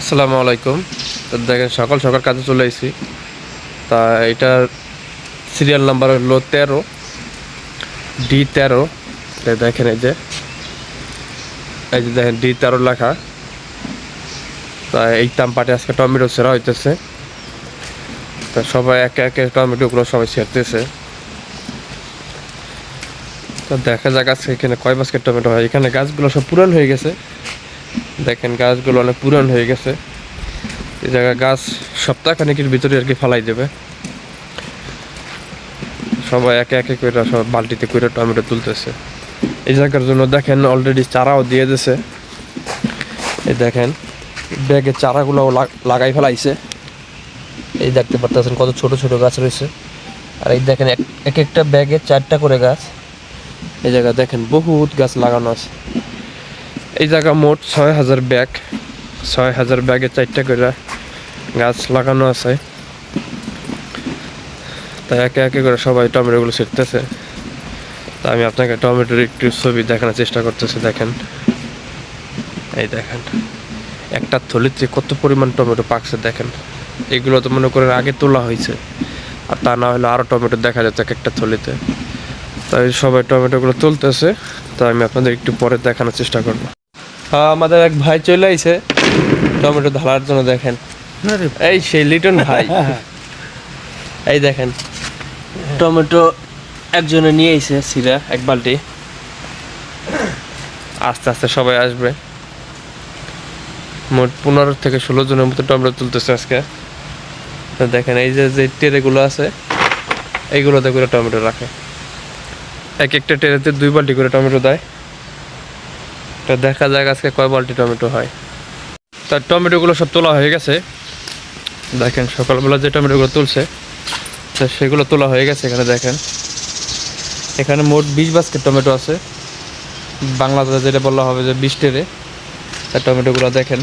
আসসালামু আলাইকুম। তো দেখেন সকাল সকাল কাজে চলে এসেছি। তা এটার সিরিয়াল নাম্বার হলো 13D13। দেখেন এই যে দেখেন D13 লেখা। তা এই তামপাটে আজকে টমেটো ছেঁড়া হইতেছে। তা সবাই একে একে টমেটোগুলো সবাই ছেড়তেছে। তো দেখা যাক আজকে এখানে কয় বাস্কেট টমেটো হয়। এখানে গাছগুলো সব পুরান হয়ে গেছে। দেখেন গাছগুলো অনেক পুরান হয়ে গেছে। এই জায়গায় গাছ সপ্তাহখানেকের ভিতরে আর কি ফালাই দেবে। সবাই একে একে করে সব বালতিতে করে টমেটো তুলতেছে। এই জায়গার জন্য দেখেন অলরেডি চারাও দিয়ে দিছে। এই দেখেন ব্যাগে চারাগুলোও লাগাই ফেলাইছে। এই দেখতে পারতেছেন কত ছোট ছোট গাছ রয়েছে। আর এই দেখেন এক একটা ব্যাগে 4টা করে গাছ। এই জায়গা দেখেন বহুত গাছ লাগানো আছে। এই জায়গা মোট 6000 ব্যাগ, 6000 ব্যাগে 4টা করে গাছ লাগানো আছে। তাই একে একে করে সবাই টমেটোগুলো ছিটতেছে। তা আমি আপনাকে টমেটোর একটু ছবি দেখানোর চেষ্টা করতেছি। দেখেন এই দেখেন একটা থলিতে কত পরিমাণ টমেটো পাকছে। দেখেন এগুলো তো মনে করেন আগে তোলা হয়েছে, আর তা না হলে আরও টমেটো দেখা যাচ্ছে এক একটা থলিতে। তাই সবাই টমেটোগুলো তুলতেছে। তো আমি আপনাদের একটু পরে দেখানোর চেষ্টা করবো। হ্যাঁ, আমাদের এক ভাই চলে আইছে টমেটো ঢালার জন্য। দেখেন এই সেই লিটন ভাই। এই দেখেন টমেটো একজনে নিয়ে এসে সিরা এক বালতি। আস্তে আস্তে সবাই আসবে। মোট 15 থেকে 16 জনের মতো টমেটো তুলতেছে আজকে। তো দেখেন এই যে ট্রেগুলো আছে, এইগুলোতে করে টমেটো রাখে। এক একটা ট্রেতে 2 বালতি করে টমেটো দেয়। তো দেখা যাক আজকে কয় বালতি টমেটো হয়। তার টমেটোগুলো সব তোলা হয়ে গেছে। দেখেন সকালবেলা যে টমেটোগুলো তুলছে তো সেগুলো তোলা হয়ে গেছে। এখানে দেখেন এখানে মোট 20 বাস্কেট টমেটো আছে। বাংলাদেশে যেটা বলা হবে যে 20 ট্রে। তার টমেটোগুলো দেখেন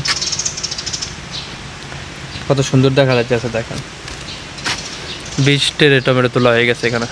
কত সুন্দর দেখা যাচ্ছে। দেখেন 20 ট্রে টমেটো তোলা হয়ে গেছে এখানে।